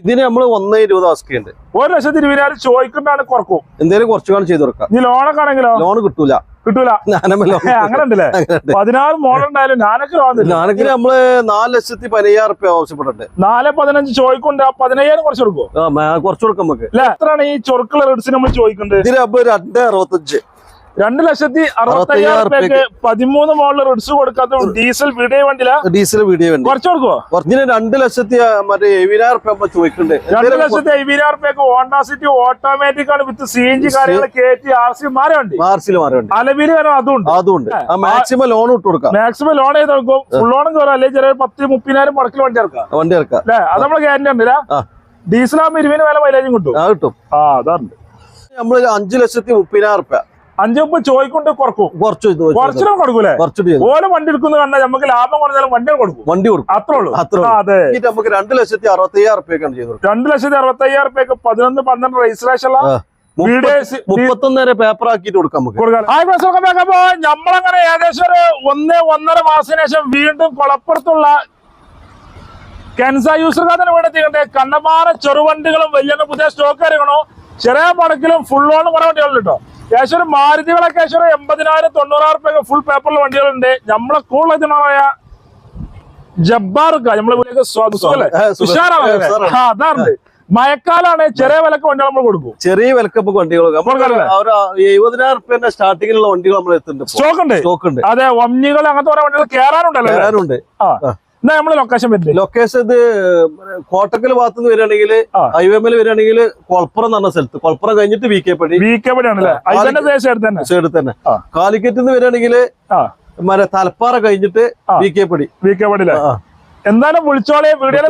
ഇതിന് നമ്മൾ 1.20 ആസ്കിയുണ്ട്. 1,20,000 ചോദിക്കുന്നതാണ് കുറക്കും. എന്തെങ്കിലും കുറച്ചുകാണ് ചെയ്ത് കൊടുക്കാം. ഈ ലോണൊക്കെ ആണെങ്കിലോ? ലോൺ കിട്ടൂല. അങ്ങനെ ഉണ്ടല്ലേ? 16 മോഡൽ ഉണ്ടായാലും ഞാനൊക്കെ നമ്മള് 4,15,000 ആവശ്യപ്പെട്ടിട്ടുണ്ട്. 4,15 ചോദിക്കൊണ്ട് 15,000 കുറച്ച് കൊടുക്കും. കുറച്ച് കൊടുക്കാം നമുക്ക്. എത്രയാണ് ഈ ചൊറുക്കുള്ള റെഡ്സ് നമ്മൾ ചോദിക്കുന്നത്? ഇതിന് 2,65,000. 2,60,60,000 13 മോഡൽ റെഡ്സ് കൊടുക്കാത്ത ഡീസൽ വീഡിയോ വണ്ടിയില. ഡീസൽ വീഡിയോ വണ്ടി കുറച്ച് കൊടുക്കുവോ? ഇതിന് 2,70,000 ചോദിക്കുന്നുണ്ട്. 2,70,000 ഹോണ്ട സിറ്റി ഓട്ടോമാറ്റിക് ആണ് വിത്ത് CNG കാര്യങ്ങൾ കയറ്റി RC മാറി വണ്ടി. അലവില് കാരണം അതുണ്ട്. മാക്സിമം ലോൺ ഇട്ട് കൊടുക്കാം. മാക്സിമം ലോൺ ചെയ്ത് കൊടുക്കും. ഫുൾ ലോണും കയറും. അല്ലെങ്കിൽ ചെറിയ 10-30,000 മുടക്കിൽ വണ്ടി ഇറക്കാം. അല്ലെ? അത് നമ്മള് ഗ്യാരണ്ടി ഉണ്ടല്ല. ഡീസലാകുമ്പോ 20 വില മൈലേജും കിട്ടും. അതാറുണ്ട്. നമ്മള് 5,30,000 5 ചോദിക്കൊണ്ട് കുറക്കും. കുറച്ചിനും കൊടുക്കൂലേ? ഓരോ വണ്ടി എടുക്കുന്ന കണ്ടാൽ നമുക്ക് ലാഭം കുറഞ്ഞാലും വണ്ടി കൊടുക്കും. അത്രേ ഉള്ളൂ. അതെ, നമുക്ക് 2,60,000 ചെയ്തു. 2,60,000 11-12 രജിസ്ട്രേഷൻ 31 പേപ്പർ ആക്കിട്ട് കൊടുക്കാം. നമ്മളങ്ങനെ ഏകദേശം ഒരു 1-1.5 മാസത്തിന് ശേഷം വീണ്ടും കൊളപ്പുറത്തുള്ള കെൻസ യൂസർക്കാരന് വേണ്ടി കണ്ണമാറ ചെറുവണ്ടികളും വലിയ പുതിയ സ്റ്റോക്ക് ഇറങ്ങണോ. ചെറിയ മുടക്കിലും ഫുൾ ലോണും കുറെ വണ്ടികളുണ്ട് കേട്ടോ. ഏകദേശം മാരുതികളൊക്കെ ഏകദേശം 80,000-90,000 ഫുൾ പേപ്പറിൽ വണ്ടികളുണ്ട്. നമ്മളെ കൂടുതലായ ജബ്ബാർക്ക നമ്മളെ അതാറുണ്ട്. മഴക്കാലാണ് ചെറിയ വിലക്ക് വണ്ടികൾ നമ്മൾ കൊടുക്കും. ചെറിയ വിലക്ക് വണ്ടികൾ 70,000 സ്റ്റാർട്ടിങ്ങിലുള്ള വണ്ടികൾ നമ്മൾ എത്തുന്നുണ്ട്. സ്റ്റോക്ക് ഉണ്ട്. അതെ, ഒമ്നികൾ അങ്ങനത്തെ കുറെ വണ്ടികൾ കയറാനുണ്ടല്ലോ. എന്നാ നമ്മള് ലൊക്കേഷൻ വരുന്നത്? ലൊക്കേഷൻ ഇത് കോട്ടക്കൽ ഭാഗത്ത് നിന്ന് വരികയാണെങ്കിൽ ഹൈവേമേൽ വരികയാണെങ്കിൽ കൊളപ്പുറം എന്ന് പറഞ്ഞ സ്ഥലത്ത്. കൊളപ്പുറം കഴിഞ്ഞിട്ട് വി കെ പടി ആണല്ലേ? സൈഡിൽ തന്നെ. കാലിക്കറ്റ് നിന്ന് വരികയാണെങ്കിൽ തലപ്പാറ കഴിഞ്ഞിട്ട് വി കെ പടി. എന്തായാലും വിളിച്ചോളെ. വീഡിയോയിലെ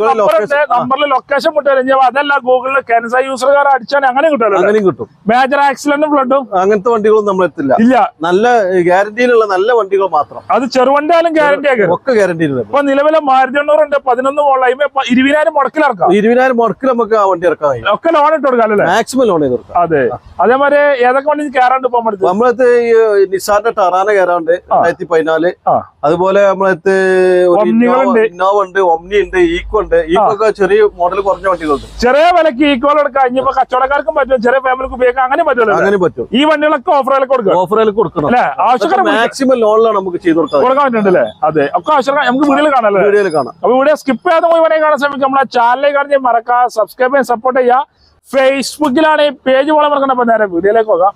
നമ്പറിൽ ലൊക്കേഷൻ മുട്ടല്ലോ. അതല്ല ഗൂഗിളിൽ കെൻസ യൂസർകാർ അടിച്ചാൽ അങ്ങനെ കിട്ടുമല്ലോ. അങ്ങനെയും കിട്ടും. മേജർ ആക്സിഡന്റും ഫ്ലഡും അങ്ങനത്തെ വണ്ടികളും നമ്മൾ എത്തില്ല. ഇല്ല, നല്ല ഗ്യാരണ്ടിയിലുള്ള നല്ല വണ്ടികൾ മാത്രം. അത് ചെറുവണ്ടിയാലും ഗ്യാരണ്ടി ആക്കും. ഒക്കെ ഗ്യാരണ്ടി. ഇപ്പൊ നിലവിലെ മാരുതി 800 11 മോളിൽ 20,000 മുടക്കിൽ ഇറക്കാം. 20,000 മുടക്കിൽ നമുക്ക് ആ വണ്ടി ഇറക്കാം. ഒക്കെ ലോൺ ഇട്ട് കൊടുക്കാം അല്ലേ? മാക്സിമം ലോൺ ചെയ്ത് കൊടുക്കാം. അതെ, അതേമാതിരി ഏതൊക്കെ വണ്ടി കയറാണ്ട് പോകാൻ പറ്റും? നമ്മളത് നിസാന്റെ ടറാന കയറാണ്ട് 2014. അതുപോലെ നമ്മളത് ഇന്നോവ ഉണ്ട്, ഒമ്നി ഉണ്ട്, ഈക്കോ ഉണ്ട്. ഈക്കോ ഒക്കെ ചെറിയ മോഡൽ കുറഞ്ഞ വണ്ടികളുണ്ട്. ചെറിയ വിലക്ക് ഈക്കോൾ എടുക്കാം. ഇനിയിപ്പോ കച്ചവടക്കാർക്കും പറ്റും, ചെറിയ ഫാമിലിക്ക് ഉപയോഗിക്കാം. അങ്ങനെ പറ്റുമല്ലോ. അങ്ങനെ പറ്റും. ഈ വണ്ടികളൊക്കെ ഓഫറിൽ കൊടുക്കണം. മാക്സിമം ലോണിലാണ് നമുക്ക് ചെയ്ത് കൊടുക്കാൻ പറ്റുന്നുണ്ടല്ലേ? അതെ, ഒക്കെ ആവശ്യം നമുക്ക് വീഡിയോയിൽ കാണാം. അപ്പൊ വീഡിയോ സ്കിപ്പ് ചെയ്യാതെ പോയി വേണമെങ്കിൽ കാണാൻ ശ്രമിക്കും. നമ്മളെ ചാനലിലേക്ക് കാണാൻ മറക്കാം, സബ്സ്ക്രൈബ് ചെയ്യാൻ, സപ്പോർട്ട് ചെയ്യാം. ഫേസ്ബുക്കിലാണ് ഈ പേജ് പോലെ മറക്കണം. അപ്പൊ നേരെ വീഡിയോയിലേക്ക് പോകാം.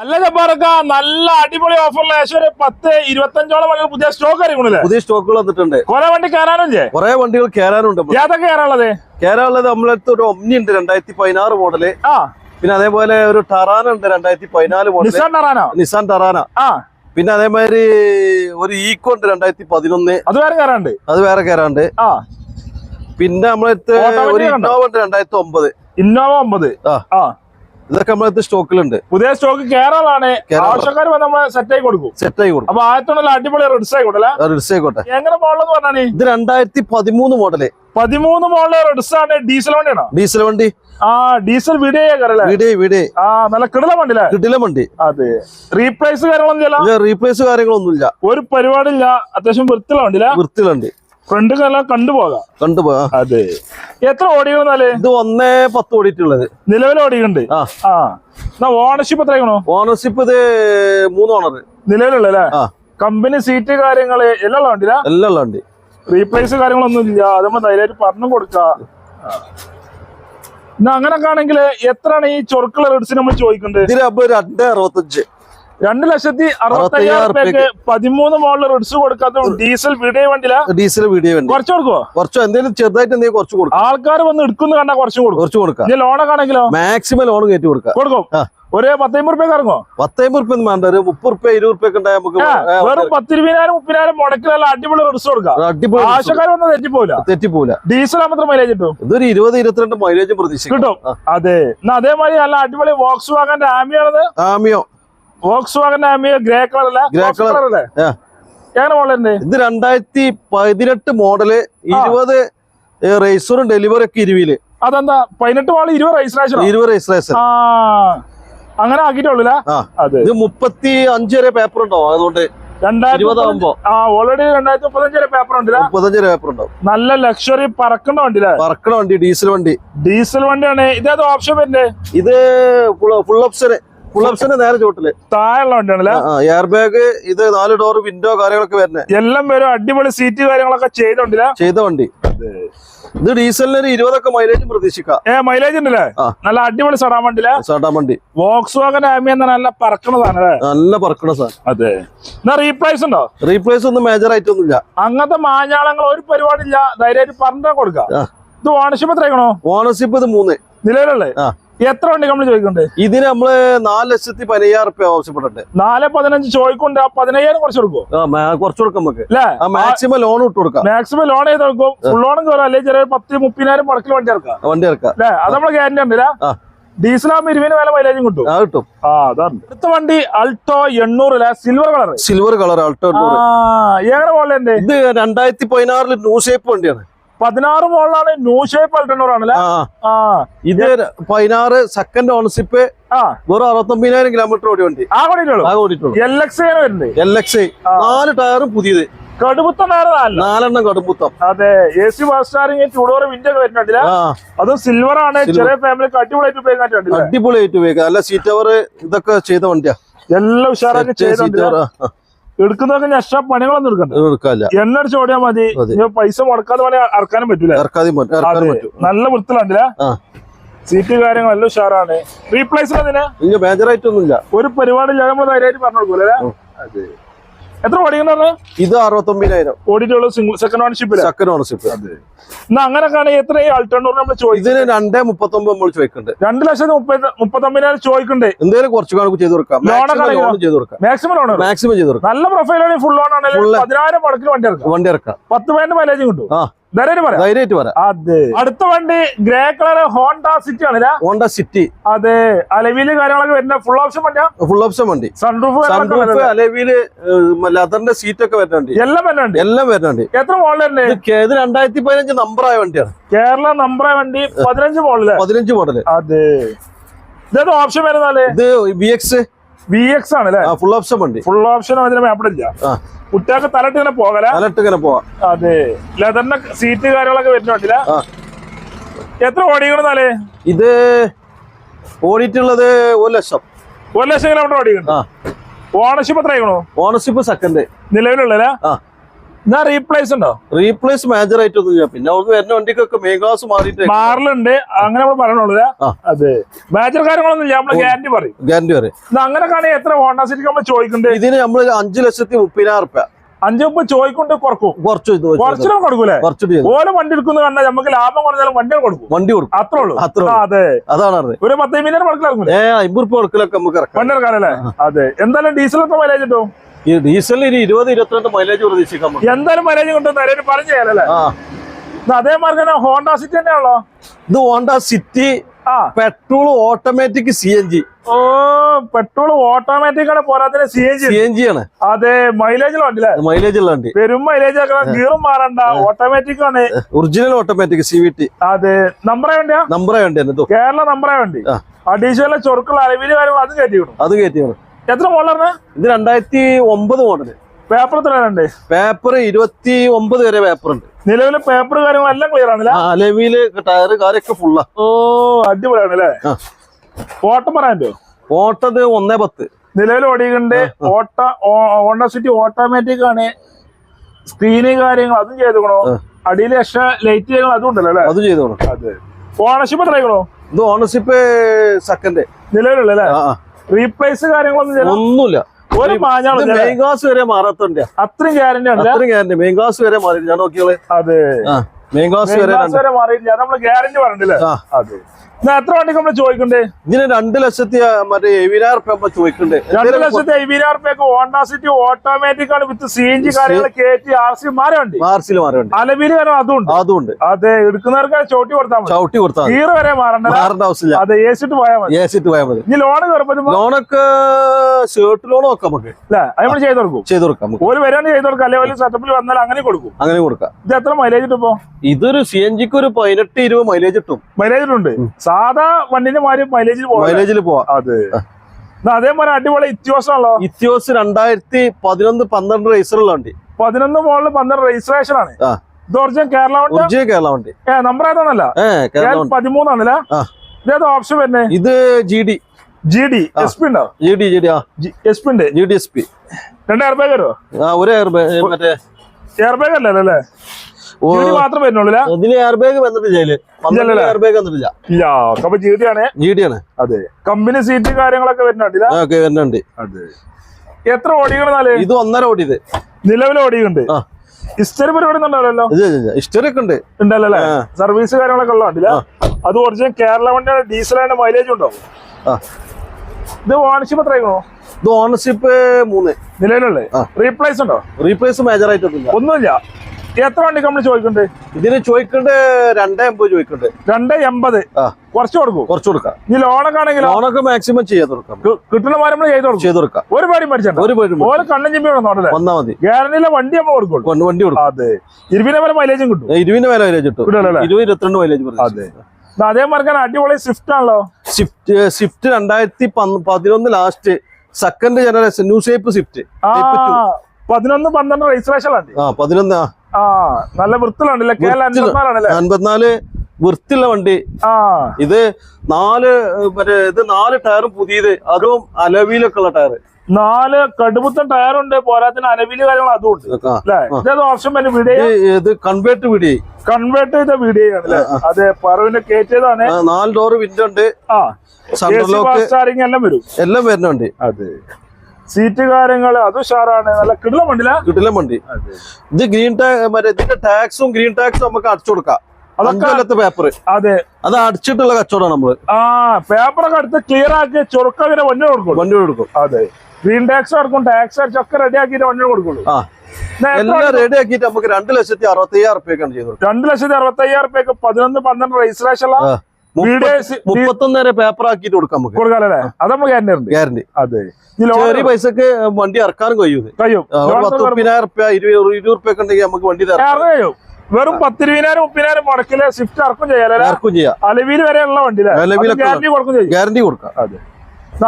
നല്ല ജബ്ബാർക്ക, നല്ല അടിപൊളി ഓഫറിൽ ഏകദേശം 10-25 വണ്ടികൾ പുതിയ സ്റ്റോക്ക് അറിയണല്ലേ? പുതിയ സ്റ്റോക്കുകൾ വന്നിട്ടുണ്ട്. കുറെ വണ്ടി കയറാനും കുറെ വണ്ടികൾ കയറാനുണ്ട്. ഏതൊക്കെ കയറാനുള്ളത്? നമ്മളടുത്ത് ഒരു ഒമ്നി ഉണ്ട് 2016 മോഡല്. പിന്നെ അതേപോലെ ഒരു ടറാന ഉണ്ട് 2014 മോഡൽ. നിസാൻ ടറാന. പിന്നെ അതേമാതിരി ഒരു ഈക്കോ ഉണ്ട് 2011. അത് വേറെ കയറാണ്ട്. പിന്നെ നമ്മളടുത്ത് ഒരു ഇന്നോവ ഉണ്ട് 2009. ഇന്നോവ 9. ഇതൊക്കെ നമ്മളടുത്ത് സ്റ്റോക്കിലുണ്ട്. പുതിയ സ്റ്റോക്ക് കേരളമാണ്. ആവശ്യക്കാർ നമ്മളെ സെറ്റ് ആയി കൊടുക്കും. അപ്പൊ ആദ്യത്തെ അടിപൊളി റെഡ്സ് ആയിക്കോട്ടെ. എങ്ങനെ മോഡൽ പറഞ്ഞാണ്? ഇത് 2013 മോഡല്. 13 മോഡൽ റെഡ്സ് ആണ്. ഡീസൽ വണ്ടിയാണോ? ഡീസൽ വണ്ടി. ഡീസൽ വീഡിയോ നല്ല കിടില വണ്ടിയില്ലേ? കിടില വണ്ടി. അതെ, റീപ്ലേസ് കാര്യങ്ങളൊന്നുമില്ല. ഒരു പരിപാടിയില്ല. അത്യാവശ്യം വൃത്തിയുള്ള വണ്ടിയില്ല. വൃത്തിയിലുണ്ട്. ഫ്രണ്ട് കണ്ടുപോകാം. അതെ, എത്ര ഓടികള്? ഇത് 1.10 ഓടിയിട്ടുള്ളത്. നിലവിൽ ഓടിയുണ്ട്. ഓണർഷിപ്പ് എത്രയാണോ? ഓണർഷിപ്പ് ഇത് 3 ഓണർ നിലവിലുള്ളല്ലേ? കമ്പനി സീറ്റ് കാര്യങ്ങള് എല്ലാം വണ്ടിയില്ല. എല്ലാം വണ്ടി. റീപ്ലേസ് കാര്യങ്ങളൊന്നും ഇല്ല. അതുമ്പോ ധൈര്യമായിട്ട് പറഞ്ഞു കൊടുക്കാം. അങ്ങനൊക്കെ ആണെങ്കിൽ എത്രയാണ് ഈ ചൊറുക്കുള്ള റെഡ്സിന് നമ്മൾ ചോദിക്കുന്നത്? 2,65,000. 2,60,000 13 മോഡൽ റെഡ്സ് കൊടുക്കാത്ത ഡീസൽ വീഡിയോ വണ്ടിയില. ഡീസൽ വീഡിയോ വണ്ടി. കുറച്ച് കൊടുക്കുവോ? കുറച്ച് എന്തെങ്കിലും ചെറുതായിട്ട് എന്തെങ്കിലും കുറച്ച് കൊടുക്കും. ആൾക്കാർ വന്ന് എടുക്കുന്ന കണ്ടാ കുറച്ച് കൊടുക്കാം. ലോണൊക്കെ ആണെങ്കിലോ മാക്സിമം ലോൺ കയറ്റി കൊടുക്കും. ഒരു 10-50 ഇറങ്ങോ? 10-50 വേണ്ട, ഒരു 30-20 ഉണ്ടായാൽ നമുക്ക് വെറും 10-20,000-30,000 മുടക്കിലുള്ള അടിപൊളി റെഡ്സ് കൊടുക്കാം. ആവശ്യക്കാർ വന്ന് തെറ്റിപ്പോല. ഡീസൽ മാത്രം മൈലേജ് കിട്ടും. ഇതൊരു 20-22 മൈലേജ് പ്രതീക്ഷിക്കും. കിട്ടും. അതെ, അതേമാതിരി നല്ല അടിപൊളി വോക്സ് വാഗന്റെ ആമിയാണത്. വോക്സ് വാഗന്റെ ആമിയോ ഗ്രേ കളർ അല്ലേ? എങ്ങനെ മോഡലുണ്ട്? ഇത് 2018 മോഡല്. 20 റേസറും ഡെലിവറി ഒക്കെ 20. അതെന്താ 18 മോഡൽ 20 രജിസ്ട്രേഷൻ? 20 രജിസ്ട്രേഷൻ. അങ്ങനെ ആക്കിയിട്ടുള്ളൂ. ഇത് 35 വരെ പേപ്പർ ഉണ്ടാവും. അതുകൊണ്ട് 20 ഓൾറെഡി 2035 പേപ്പർ ഉണ്ട്. 35 പേപ്പർ ഉണ്ടാവും. നല്ല ലക്ഷറി പറക്കണ വണ്ടി. പറക്കണ വണ്ടി, ഡീസൽ വണ്ടി. ഡീസൽ വണ്ടിയാണ്. ഇതേത് ഓപ്ഷൻ വരുന്നത്? ഇത് ഫുൾ ഓപ്ഷന് നേരെ ചോട്ടില് താഴെയുള്ള വണ്ടിയാണല്ലേ. എയർ ബാഗ്, ഇത് 4 ഡോർ വിൻഡോ കാര്യങ്ങളൊക്കെ വരുന്നത്. എല്ലാം വരും. അടിപൊളി സീറ്റ് കാര്യങ്ങളൊക്കെ ചെയ്ത വണ്ടി. ഇത് ഡീസലിന് 20 മൈലേജ് പ്രതീക്ഷിക്കാം. മൈലേജ് ഉണ്ടല്ലേ? നല്ല അടിപൊളി സടാൻ വണ്ടി. വോക്സ് വാഗൺ ആമി എന്ന നല്ല പറക്കണതാണ്. നല്ല പറക്കണ സാധനം. അതെ. റീപ്ലേസ് ഉണ്ടോ? റീപ്ലേസ് ഒന്നും മേജർ ആയിട്ടൊന്നുമില്ല. അങ്ങനത്തെ മാഞ്ഞാളങ്ങൾ ഒരു പരിപാടിയില്ല. ധൈര്യമായിട്ട് പറഞ്ഞാൽ കൊടുക്കാം. ഇത് ഓണർഷിപ്പ് എത്രയാണോ? ഓണർഷിപ്പ് ഇത് 3 നിലവിലുള്ളേ. എത്ര വണ്ടി നമ്മൾ ചോദിക്കണ്ടേ? ഇതിന് നമ്മള് 4,15,000 ആവശ്യപ്പെട്ടിട്ടുണ്ട്. 4,15 ചോദിക്കൊണ്ട് 15,000 കുറച്ച് കൊടുക്കും. കുറച്ച് കൊടുക്കാം നമുക്ക്. മാക്സിമം ലോൺ ഇട്ട് കൊടുക്കാം. മാക്സിമം ലോൺ ചെയ്ത് കൊടുക്കും. ഫുൾ ലോണും കയറാം. അല്ലെങ്കിൽ ചെറിയ 10,000-30,000 മുടക്കിൽ വണ്ടി ഇറക്കാം. അല്ലേ? അത് നമ്മള് ഗ്യാരണ്ടി ഉണ്ടല്ല. ഡീസലാകുമ്പോ 20 വില മൈലേജും കിട്ടും. കിട്ടും. അതാണ്. അടുത്ത വണ്ടി അൾട്ടോ 800 സിൽവർ കളർ അൾട്ടോ. എങ്ങനെ മോഡലുണ്ട്? ഇത് 2016 ന്യൂ ഷേപ്പ് വണ്ടിയാണ്. 16 മോഡലാണ്. ന്യൂ ഷേപ്പ് അൾട്ടോ ആണല്ലേ. ഇത് 16 സെക്കൻഡ് ഓണർഷിപ്പ്. വെറും 69,000 കിലോമീറ്റർ ഓടി വണ്ടി. LX വരുന്നത്. LX 4 ടയറും പുതിയത്. കടുപ്പുത്തം 4 കടുപ്പുത്തം. അതെ. AC fast charging 2 door window ഒക്കെ വരുന്നുണ്ടല്ലേ. അതും സിൽവർ ആണ്. ചെറിയ ഫാമിലിക്ക് അടിപൊളിയായിട്ട് ഉപയോഗിക്കാൻ. അടിപൊളിയായിട്ട് ഉപയോഗിക്കാം. നല്ല സീറ്റ് കവർ ഇതൊക്കെ ചെയ്ത വണ്ടിയാ. എല്ലാം ഉഷാറാക്കി എടുക്കുന്നതൊക്കെ എക്സ്ട്രാ പണികളൊന്നും എടുക്കണ്ട. എണ്ണ അടിച്ച് ഓടിയാൽ മതി. പൈസ മുടക്കാതെ വേണേ ഇറക്കാനും പറ്റൂല. നല്ല വൃത്തിലുണ്ടല്ലേ. സീറ്റ് കാര്യങ്ങളെല്ലാം ഉഷാറാണ്. റീപ്ലേസ് അതിന് മേജറായിട്ടൊന്നുമില്ല. ഒരു പരിപാടിയില്ല. നമ്മൾ ധൈര്യമായിട്ട് പറഞ്ഞു കൊടുക്കൂലേ. എത്ര ഓടിക്കുന്നത്? ഇത് 69,000 ഓടിയിട്ടുള്ളൂ. Second ownership. എന്നാ അങ്ങനെയൊക്കെയാണ്. എത്ര അൾട്ടോണൂർ നമ്മൾ ചോദിച്ചത്? 2,39,000 നമ്മൾ ചോദിക്കുന്നുണ്ട്. 2,39,000 ചോദിക്കണ്ടേ? എന്തെങ്കിലും കുറച്ച് കണക്ക് ചെയ്ത് കൊടുക്കാം. മാക്സിമം ലോൺ ചെയ്ത് കൊടുക്കാം. നല്ല പ്രൊഫൈലാണ്. ഫുൾ ലോൺ ആണെങ്കിൽ 10,000 മുടക്കിൽ വണ്ടി ഇറക്കാം. 10 മൈലേജ് കിട്ടും. ധൈര്യമായിട്ട് പറയാം. അതെ. അടുത്ത വണ്ടി ഗ്രേ കളർ ഹോണ്ട സിറ്റി ആണ്. Honda city. അതെ. അലവില് കാര്യങ്ങളൊക്കെ വരുന്ന ഫുൾ ഓപ്ഷൻ വണ്ടിയാ. ഫുൾ ഓപ്ഷൻ വണ്ടി. സൺറൂഫ്, അലവില്, ലെതറിന്റെ സീറ്റ് ഒക്കെ വരുന്നുണ്ട്. എല്ലാം വരുന്നുണ്ട്. എത്ര മോഡലുണ്ട്? ഇത് 2015 നമ്പറായ വണ്ടിയാണ്. കേരള നമ്പറായ വണ്ടി. 15 മോഡല്. അതെ. ഇതേത് ഓപ്ഷൻ വരുന്നാല്? ഇത് VX ആണ്. ഫുൾ ഓപ്ഷൻ വണ്ടി. ഫുൾ ഓപ്ഷൻ അതിന് മേപ്പിടില്ല. കുട്ടികൾക്ക് തലട്ടിങ്ങനെ പോകാം. അതെ. ലെതറിന്റെ സീറ്റ് കാര്യങ്ങളൊക്കെ വരുന്നുണ്ടില്ല. എത്ര ഓടിക്കണെന്നാല്? ഇത് ഓടിയിട്ടുള്ളത് 1,00,000. 1,00,000 കിലോമീറ്റർ ഓടിക്കണം. ഓണർഷിപ്പ് എത്ര ആയിക്കണോ? Ownership second നിലവിലുള്ളല്ലേ. എന്നാ റീപ്ലേസ് ഉണ്ടോ? റീപ്ലേസ് മേജർ ആയിട്ടൊന്നുമില്ല. പിന്നെ അവിടെ വരുന്ന വണ്ടിക്കൊക്കെ മേഘാസ് മാറലുണ്ട്. അങ്ങനെ നമ്മൾ പറയണുള്ളൂ. അതെ. മേജർ കാര്യങ്ങളൊന്നും ഇല്ല. നമ്മള് ഗ്യാരണ്ടി പറയും. അങ്ങനെ കാണി. എത്ര ഹോണ്ട സിറ്റി നമ്മൾ ചോദിക്കണ്ടേ? ഇതിന് നമ്മള് 5,30,000. 5 ചോദിക്കൊണ്ട് കുറച്ചിലും കൊടുക്കൂലേ? ഓരോ വണ്ടി എടുക്കുന്ന കണ്ടാൽ നമുക്ക് ലാഭം കുറഞ്ഞാലും വണ്ടി കൊടുക്കും. അത്രേ ഉള്ളൂ. അതെ. അതാണ് ഒരു 10,000 കൊടുക്കില്ല. 50 രൂപ കൊടുക്കലൊക്കെ നമുക്ക് വണ്ടി ഇറക്കാനല്ലേ. അതെ. എന്തായാലും ഡീസലൊക്കെ മൈലേജ് കിട്ടും. ഈ ഡീസലിന് 20-22 മൈലേജ് പ്രതീക്ഷിക്കാം. എന്തായാലും മൈലേജ് കിട്ടും. നേരെ പറഞ്ഞു ചെയ്യാനല്ലേ. അതേമാതിരി തന്നെ ഹോണ്ട സിറ്റി തന്നെയാണല്ലോ. ഇത് Honda city petrol automatic CNG. Petrol automatic ആണ്. പോരാത്തിന് CNG ആണ്. അതെ. മൈലേജ് ഉള്ള വണ്ടി. പെരും മൈലേജ് ആക്കണം. ഗിയറും മാറണ്ട. ഓട്ടോമാറ്റിക് ആണ്. Original automatic CVT. അതെ. നമ്പറായ വണ്ടിയാ. കേരള നമ്പറായ വണ്ടി. അഡീഷണൽ ചൊറുക്കുള്ള അലവില് കാര്യങ്ങൾ അത് കയറ്റിക്കണം. എത്ര മോഡലാണ്? ഇത് 2009 മോഡല്. പേപ്പർ എത്രയുണ്ട്? പേപ്പർ 29 വരെ പേപ്പർ ഉണ്ട്. നിലവിലെ പേപ്പർ കാര്യങ്ങളെല്ലാം ക്ലിയർ ആണ്. അലവില് ടയറ് കാര്യമൊക്കെ ഫുള്ളാ. അടിപൊളിയാണ് അല്ലേ. ഓട്ടം പറയാൻ ഓട്ടത് 110 നിലവിൽ ഓടിയിട്ടുണ്ട്. ഹോണ്ട സിറ്റി ഓട്ടോമാറ്റിക് ആണ്. സ്ക്രീന് കാര്യങ്ങൾ അതും ചെയ്തോണോ. അടിയിൽ എക്സ്ട്രാ ലൈറ്റ് കാര്യങ്ങൾ അതും ഉണ്ടല്ലോ അല്ലേ. അതും ചെയ്തോണോ. അതെ. ഓണർഷിപ്പ് എത്രയാക്കണോ? ഇത് ഓണർഷിപ്പ് സെക്കൻഡ് നിലവിലുള്ള. റീപ്ലേസ് കാര്യങ്ങളൊന്നും ഒന്നുമില്ല. ഒരു മെയിൻഗ്ലാസ് വരെ മാറാത്തുണ്ട്. അത്രയും ഗ്യാരണ്ടി ആണ്. അത്രയും ഗ്യാരണ്ടി. മെയിൻഗ്ലാസ് വരെ മാറി. ഞാൻ നോക്കിയോളെ. അതെ. മെയിൻഗ്ലാസ് വരെ മാറിയില്ല. നമ്മള് ഗ്യാരണ്ടി പറഞ്ഞില്ലേ. അതെ. എത്ര വണ്ടിക്ക് നമ്മള് ചോദിക്കണ്ടേ? ഇതിന് 2,70,000 ചോദിക്കണ്ടേ. 2,70,000 ഹോണ്ട സിറ്റി ഓട്ടോമാറ്റിക് ആണ്. വിത്ത് CNG കാര്യങ്ങൾ കയറ്റി RC മാറി അലവില് കാരണം അതുണ്ട്. അതെ. എടുക്കുന്നവർക്ക് ചവിട്ടി കൊടുത്താൽ ഗിയർ വരെ മാറേണ്ട ആവശ്യമില്ല. അതെ. ഏസിട്ട് പോയാൽ മതി. ഇനി ലോണ് കയറുമ്പോ ലോണൊക്കെ ഷർട്ട് ലോൺ നോക്കാം നമുക്ക്. നമ്മൾ ചെയ്ത് കൊടുക്കാം. ഒരു വരാണ് ചെയ്ത് കൊടുക്കാം. അല്ലെങ്കിൽ സെറ്റപ്പിൽ വന്നാൽ അങ്ങനെ കൊടുക്കാം. ഇത് എത്ര മൈലേജ് കിട്ടും ഇപ്പൊ? ഇതൊരു CNG ഒരു 18-20 മൈലേജ് കിട്ടും. മൈലേജ് ഉണ്ട്. സാധാ വണ്ടിന്റെ മാതിരി മൈലേജിൽ പോവാ. അതെ. അതേപോലെ അടിപൊളി ഇത്യോസാണല്ലോ. ഇത്യോസ് 2011-12 രജിസ്റ്ററുള്ള വണ്ടി. 11 മോഡൽ 12 രജിസ്ട്രേഷൻ ആണ്. ഇത് ഒറിജിനൽ കേരള വണ്ടി. കേരള വണ്ടി. നമ്പർ ഏതാണല്ല 13 ആണല്ലേ. ഇതേത് ഓപ്ഷൻ വരുന്നേ? ഇത് GD SP ഉണ്ടോ? GD SP ഉണ്ട്. GD SP 2 എയർ ബാഗ് വരുമോ? ഒരു എയർ ബാഗ് മറ്റേ എയർ ബാഗ് അല്ലേ? മാത്രം വരുന്നുള്ളൂ. ഇതിന് എയർ ബാഗ് വന്നിട്ടില്ല. എയർ ബാഗ് വന്നിട്ടില്ല. GD ആണ്. അതെ. കമ്പനി സീറ്റ് കാര്യങ്ങളൊക്കെ വരുന്നുണ്ട്. അതെ. എത്ര ഓടിക്കണെന്നാല്? ഇത് 1.5 ഓടിയത് നിലവിൽ ഓടിയുണ്ട്. ഹിസ്റ്ററി പരിപാടി ഉണ്ടല്ലോ. ഹിസ്റ്ററി ഒക്കെ ഉണ്ടല്ലേ? സർവീസ് കാര്യങ്ങളൊക്കെ ഉള്ളതില്ല. അത് ഒറിജിനൽ കേരള വണ്ടിയാണ്. ഡീസലാണ്. മൈലേജ് ഉണ്ടാവും. ഇത് ഓണർഷിപ്പ് എത്രയാണോ? ഇത് ഓണർഷിപ്പ് 3 നിലവിലുള്ളേ. റീപ്ലേസ് ഉണ്ടോ? റീപ്ലേസ് മേജർ ആയിട്ടൊന്നുമില്ല. ഒന്നുമില്ല. എത്ര വണ്ടി നമ്മൾ ചോദിക്കണ്ടേ? ഇതിന് ചോദിക്കണ്ട് 2.80 ചോദിക്കണ്ട്. 2.80 കുറച്ച് കൊടുക്കാം. ഈ ലോണൊക്കെ ആണെങ്കിൽ ലോണൊക്കെ മാക്സിമം ചെയ്ത് കൊടുക്കാം. കിട്ടുന്ന മാരം ചെയ്ത് കൊടുക്കാം. ഒരു പാടി മേടിച്ചോ കണ്ണൻ ചിമ്മി വന്നാ മതി. ഗ്യാരണ്ടിയിലെ വണ്ടി നമ്മൾ കൊടുക്കും. വണ്ടി കൊടുക്കും. അതെ. 20 വരെ മൈലേജും കിട്ടും. 20 വരെ മൈലേജ് കിട്ടും. 20-22 മൈലേജ്. അതെ. അതേമാതിരി അടിപൊളി സ്വിഫ്റ്റ് ആണല്ലോ. Swift 2011 last second generation new shape Swift. 11-12 registration ആണ്. 11 നല്ല വൃത്തിലുണ്ടല്ലേ? 54 വൃത്തിയുള്ള വണ്ടി. ഇത് 4 ടയറും പുതിയത്. അതും അലവിയിലൊക്കെ ഉള്ള ടയർ. 4 കടുപ്പുത്തൻ ടയറുണ്ട്. പോരാത്തിന് അലവില് കാര്യങ്ങൾ അതും ഉണ്ട്. ഓപ്ഷൻ ഇത് കൺവേർട്ട് ചെയ്ത വീഡിയോ ആണ്. അതെ. പറവിന്റെ കയറ്റിയതാണ്. 4 ഡോർ വിൻഡോ ഉണ്ട്. എല്ലാം വരുന്നുണ്ട്. അതെ. സീറ്റ് കാര്യങ്ങള് അത് ഉഷാറാണ്. നല്ല കിടിലം വണ്ടി. ഇത് ഗ്രീൻ ഇതിന്റെ ടാക്സും ഗ്രീൻ ടാക്സും നമുക്ക് അടിച്ചു കൊടുക്കാം. അതൊക്കെ പേപ്പർ. അതെ. അത് അടിച്ചിട്ടുള്ള കച്ചവടം നമ്മള്. പേപ്പറൊക്കെ അടുത്ത് ക്ലിയർ ആക്കി ചൊറുക്കങ്ങനെ വണ്ടി കൊടുക്കും. അതെ. ഗ്രീൻ ടാക്സ് അടക്കും. ടാക്സ് അടിച്ചൊക്കെ റെഡി ആക്കിയിട്ട് വണ്ടി കൊടുക്കുള്ളൂ. എല്ലാം റെഡി ആക്കിയിട്ട് നമുക്ക് 2,65,000 റുപ്യക്കാണ് ചെയ്തത്. 2,65,000 റുപ്യക്ക് 11-12 രജിസ്ട്രേഷൻ 31 വരെ പേപ്പർ ആക്കിയിട്ട് കൊടുക്കാം നമുക്ക്. കൊടുക്കാല്ലേ? അത് നമ്മൾ ഗ്യാരണ്ടി. അതെ. ചെറിയ പൈസക്ക് വണ്ടി ഇറക്കാനും കഴിയും. 10,000 റുപ്യ 20 റുപ്യൊക്കെ ഉണ്ടെങ്കിൽ നമുക്ക് വണ്ടി കഴിയും. വെറും 10,000-20,000 മുടക്കില് സ്വിഫ്റ്റ് ഇറക്കും ചെയ്യാം. അലവിയിൽ വരെയുള്ള വണ്ടി ഗ്യാരണ്ടി കൊടുക്കാം. അതെ.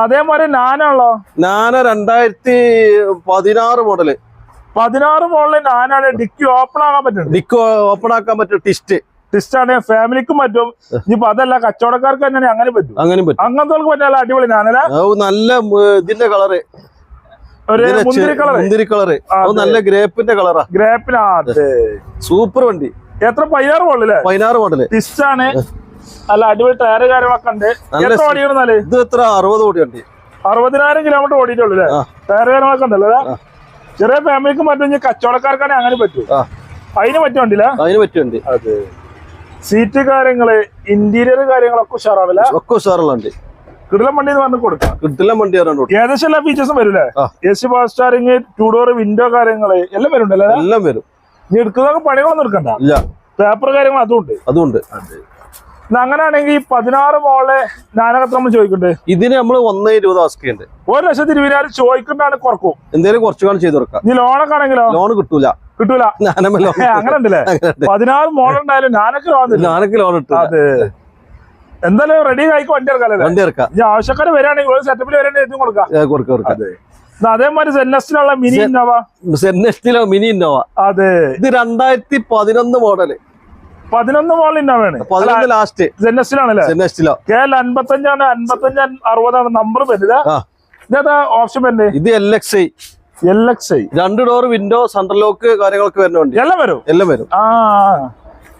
അതേമാതിരി നാനാണല്ലോ. 2016 മോഡല്. 16 മോഡല് നാനാണ്. ഡിക്കി ഓപ്പൺ ആക്കാൻ പറ്റും. ടിസ്റ്റ് ആണ്. ഫാമിലിക്കും പറ്റും. ഇനിയിപ്പോ അതല്ല കച്ചവടക്കാർക്ക് തന്നെ അങ്ങനെ പറ്റും. അങ്ങനത്തെ പറ്റാല അടിപൊളി നാനല്ല. നല്ല ഇതിന്റെ കളറ് മുന്തിരി കളറ്. നല്ല ഗ്രേപ്പിന്റെ കളറാ. സൂപ്പർ വണ്ടി. എത്ര 16 മോഡല്? 16 മോഡല്. ടിസ്റ്റ് ആണ്. അല്ല അടിപൊളി ടയർ കാര്യങ്ങളൊക്കെ ഉണ്ട്. എത്ര ഓടിയിരുന്നാല്? ഇത് എത്ര 60 ഓടിയുണ്ട്. 60,000 കിലോമീറ്റർ ഓടിയിട്ടുള്ളൂ. ടയർ കാര്യങ്ങളൊക്കെ ഉണ്ടല്ലോ. ചെറിയ ഫാമിലിക്കും പറ്റും. കച്ചവടക്കാർക്കാണെങ്കിൽ അങ്ങനെ പറ്റും. അതിന് പറ്റിയ വണ്ടിയില്ല. അതെ. സീറ്റ് കാര്യങ്ങള് ഇന്റീരിയർ കാര്യങ്ങളൊക്കെ ഉഷാറാവില്ല. ഒക്കെ ഉഷാറുണ്ട്. കിടിലം വണ്ടി എന്ന് പറഞ്ഞ് കൊടുക്കാം. കിടിലം വണ്ടി ഏകദേശം എല്ലാ ഫീച്ചേഴ്സും വരൂല്ലേ? AC power steering, 2 door window കാര്യങ്ങള് എല്ലാം വരുന്നുണ്ടല്ലോ. എല്ലാം വരും. നീ എടുക്കുന്നതൊക്കെ പണികളൊന്നും എടുക്കണ്ട. ഇല്ല. പേപ്പർ കാര്യങ്ങൾ അതുണ്ട്. അങ്ങനെയാണെങ്കിൽ 16 മോളെ ഞാനകത്ത് നമ്മൾ ചോദിക്കണ്ടേ? ഇതിന് നമ്മൾ 1,20,000 ആസ്കിയുണ്ട്. 1,20,000 ചോദിക്കണ്ടാണ് കുറക്കും. എന്തെങ്കിലും കുറച്ചുകാണ് ചെയ്ത് കൊടുക്കാം. നീ ലോണൊക്കെ ആണെങ്കിലോ? ലോൺ കിട്ടൂല. അങ്ങനെ ഉണ്ടല്ലേ? 16 മോഡൽ ഉണ്ടായാലും ഞാനൊക്കെ ലോൺ ഇട്ടു. അതെ. എന്തായാലും റെഡി ആയിക്കോ. വണ്ടി ഇറക്കാം. ഈ ആവശ്യക്കാര് വരികയാണെങ്കിൽ ഒരു സെറ്റപ്പിൽ വരേണ്ടി കൊടുക്കാം. അതേമാതിരി സെന്നസ്റ്റിലുള്ള മിനി ഇന്നോവ. അതെ. ഇത് 2011 മോഡല്. 11 മോഡൽ ഇന്നോവയാണ്. 11 ലാസ്റ്റ് സെന്നസ്റ്റിലാണല്ലേ? KL 55 5560 നമ്പർ വരുന്നത്. ഇതേതാ ഓപ്ഷൻ വരുന്നത്? ഇത് LXI. 2 door window, central lock കാര്യങ്ങളൊക്കെ വരുന്നുണ്ട്. എല്ലാം വരും.